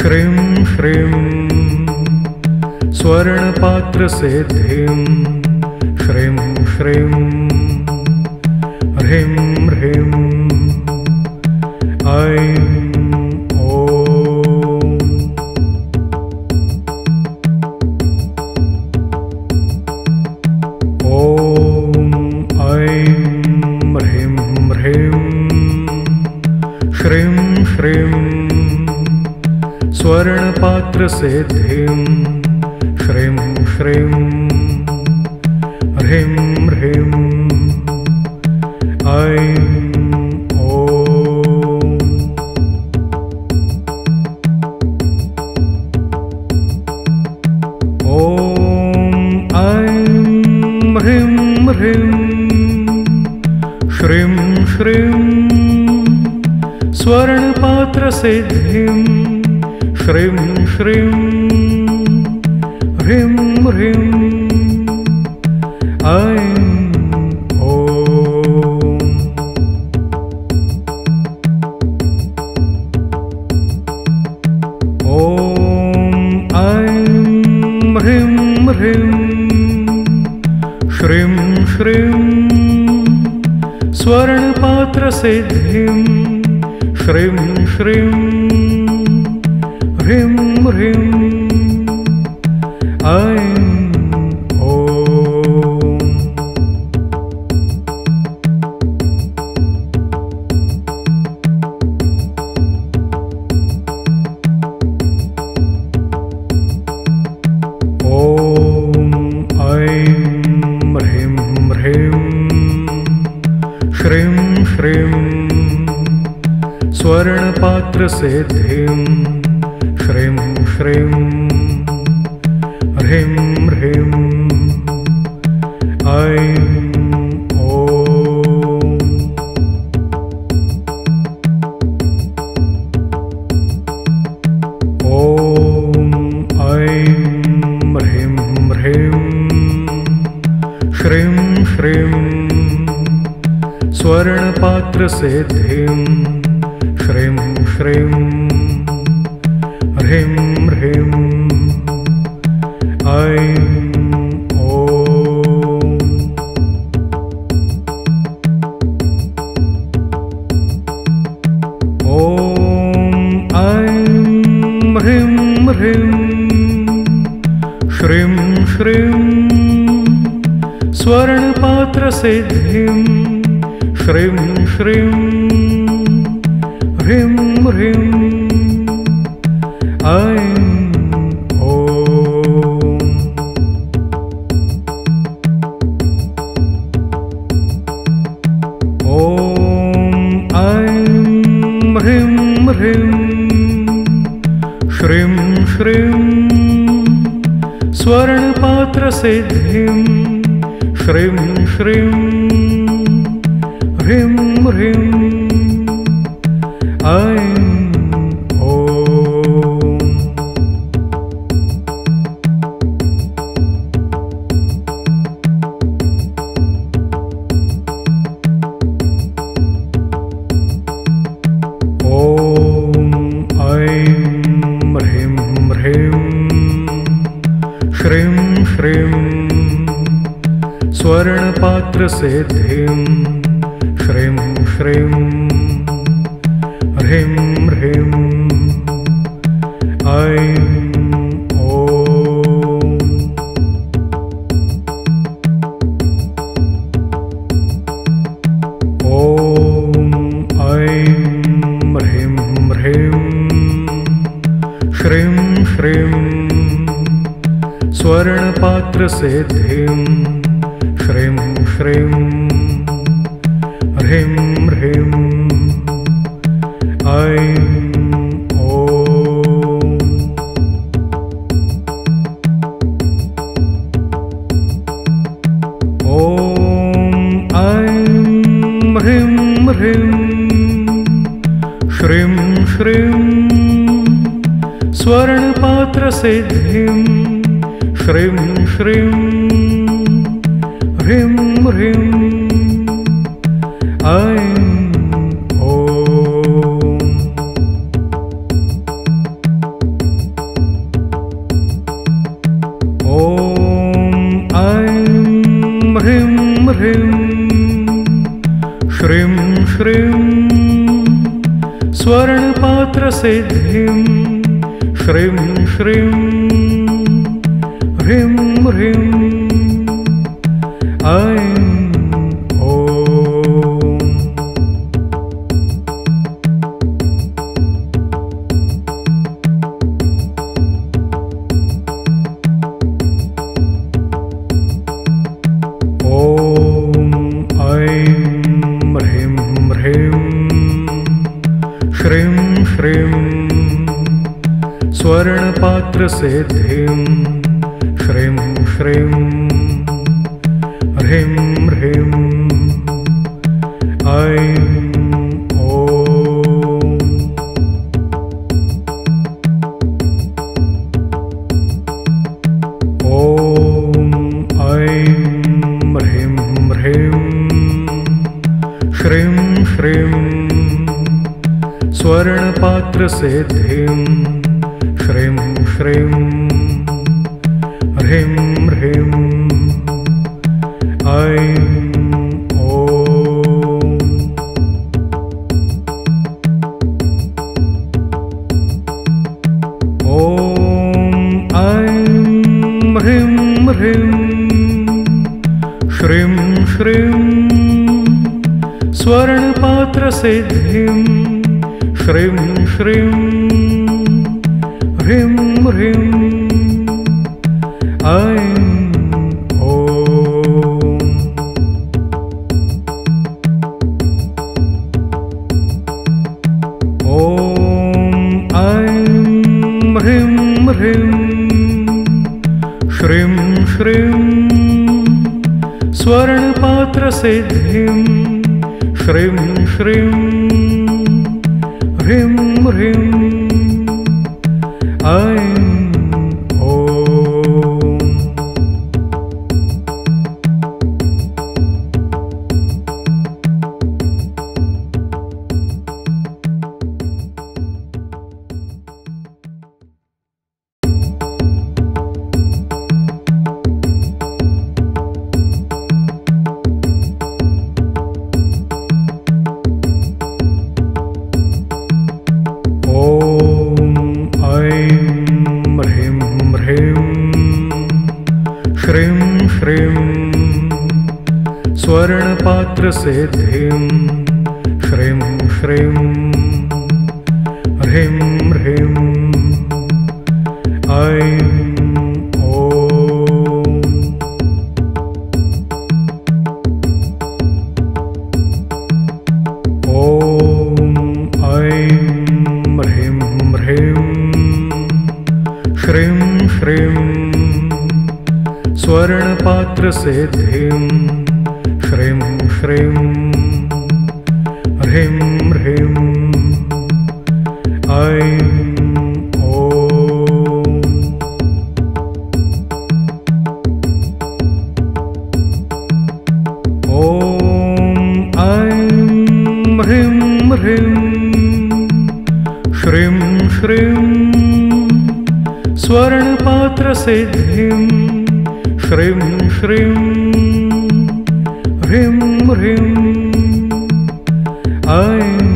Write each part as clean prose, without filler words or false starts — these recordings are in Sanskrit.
श्रीं श्रीं स्वर्णपात्रसिद्धिं श्रीं श्रीं ह्रीं ह्रीं ऐं स्वर्णपात्रसिद्धिं श्रीं श्रीं ह्रीं ह्रीं ऐं ह्रीं ह्रीं श्रीं श्रीं स्वर्णपात्रसिद्धिं श्रीं श्रीं ह्रीं ह्रीं ऐं ह्रीं ह्रीं श्रीं श्रीं स्वर्णपात्रसिद्धिं श्रीं श्रीं ह्रीं ह्रीं ऐं श्रीं श्रीं स्वर्णपात्रसिद्धिं श्रीं श्रीं ह्रीं ह्रीं ऐं ह्रीं ह्रीं श्रीं श्रीं स्वर्णपात्रसिद्धिं श्रीं श्रीं ह्रीं ह्रीं ऐं ह्रीं ह्रीं श्रीं श्रीं स्वर्णपात्रसिद्धिं श्रीं श्रीं ह्रीं ह्रीं ऐं ह्रीं ह्रीं श्रीं श्रीं स्वर्णपात्रसिद्धिं श्रीं श्रीं ह्रीं ह्रीं ऐं श्रीं श्रीं स्वर्णपात्रसिद्धिं श्रीं श्रीं ह्रीं ह्रीं ऐं ह्रीं ह्रीं श्रीं श्रीं स्वर्णपात्रसिद्धिं श्रीं श्रीं ह्रीं ह्रीं ऐं ह्रीं ह्रीं श्रीं श्रीं स्वर्णपात्रसिद्धिं श्रीं श्रीं ह्रीं ह्रीं ऐं स्वर्णपात्रसिद्धिं श्रीं श्रीं ह्रीं ह्रीं ऐं स्वर्णपात्रसिद्धिं श्रीं श्रीं ह्रीं ह्रीं ऐं स्वर्णपात्रसिद्धिं श्रीं श्रीं ह्रीं ह्रीं ऐं ह्रीं ह्रीं श्रीं श्रीं स्वर्णपात्रसिद्धिं श्रीं श्रीं ह्रीं ह्रीं ऐं ह्रीं ह्रीं श्रीं श्रीं स्वर्णपात्रसिद्धिं श्रीं श्रीं ह्रीं ह्रीं ऐं स्वर्णपात्रसिद्धिं श्रीं श्रीं ह्रीं ह्रीं ऐं ह्रीं ह्रीं श्रीं श्रीं स्वर्णपात्रसिद्धिं श्रीं श्रीं ह्रीं ह्रीं ऐं ह्रीं ह्रीं श्रीं श्रीं स्वर्णपात्रसिद्धिं श्रीं श्रीं ह्रीं ह्रीं ऐं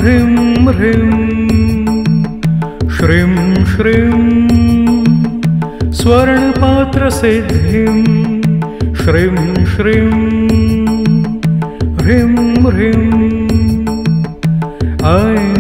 ह्रीं ह्रीं श्रीं श्रीं स्वर्णपात्रसिद्धिं श्रीं श्रीं ह्रीं ह्रीं ऐं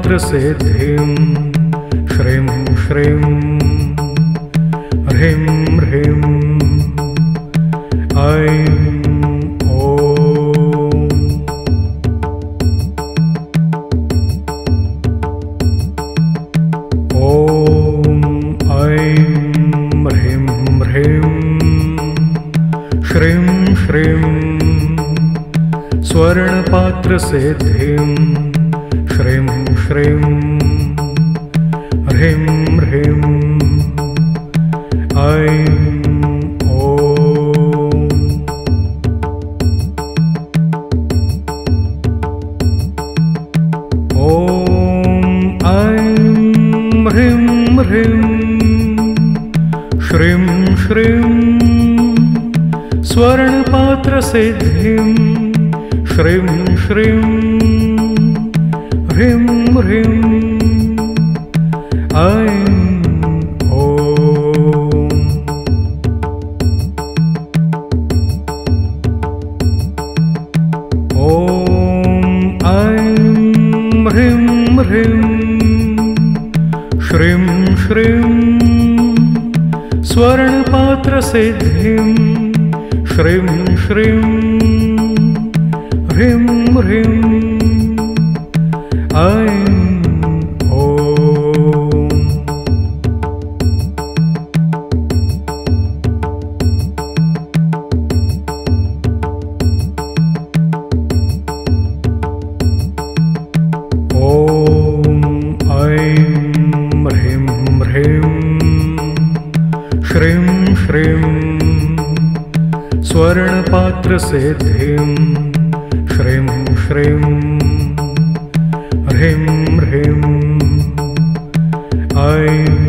स्वर्णपात्रसिद्धिं श्रीं श्रीं ह्रीं ह्रीं ऐं ह्रीं ह्रीं श्रीं श्रीं स्वर्णपात्रसिद्धिं श्रीं श्रीं ह्रीं ह्रीं ऐं श्रीं श्रीं स्वर्णपात्रसिद्धिं श्रीं श्रीं ह्रीं ह्रीं ऐं श्रीं श्रीं स्वर्णपात्रसिद्धिं श्रीं श्रीं ह्रीं ह्रीं ऐं श्रीं श्रीं स्वर्णपात्रसिद्धिं श्रीं श्रीं ह्रीं ह्रीं ऐं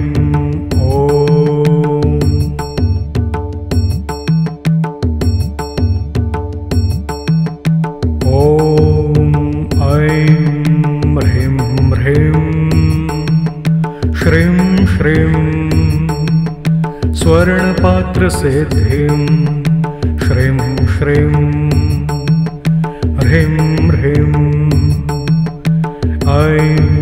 श्रीं श्रीं स्वर्णपात्रसिद्धिं श्रीं श्रीं ह्रीं ह्रीं ऐं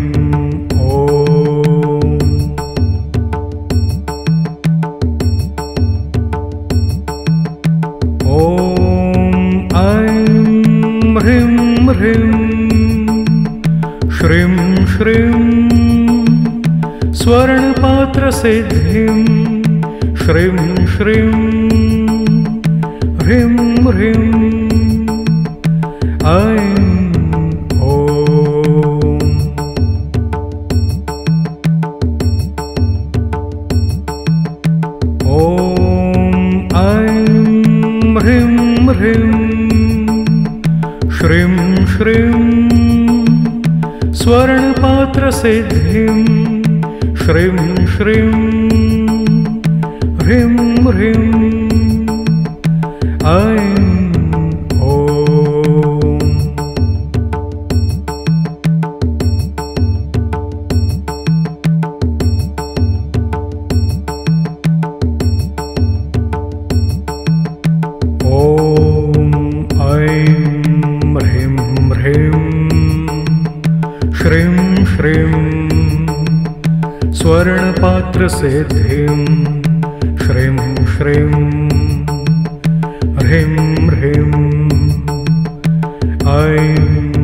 श्रीं श्रीं स्वर्णपात्रसिद्धिं श्रीं श्रीं ह्रीं ह्रीं ऐं श्रीं श्रीं स्वर्णपात्रसिद्धिं श्रीं श्रीं ह्रीं ह्रीं ऐं श्रीं श्रीं स्वर्णपात्रसिद्धिं श्रीं श्रीं ह्रीं ह्रीं ऐं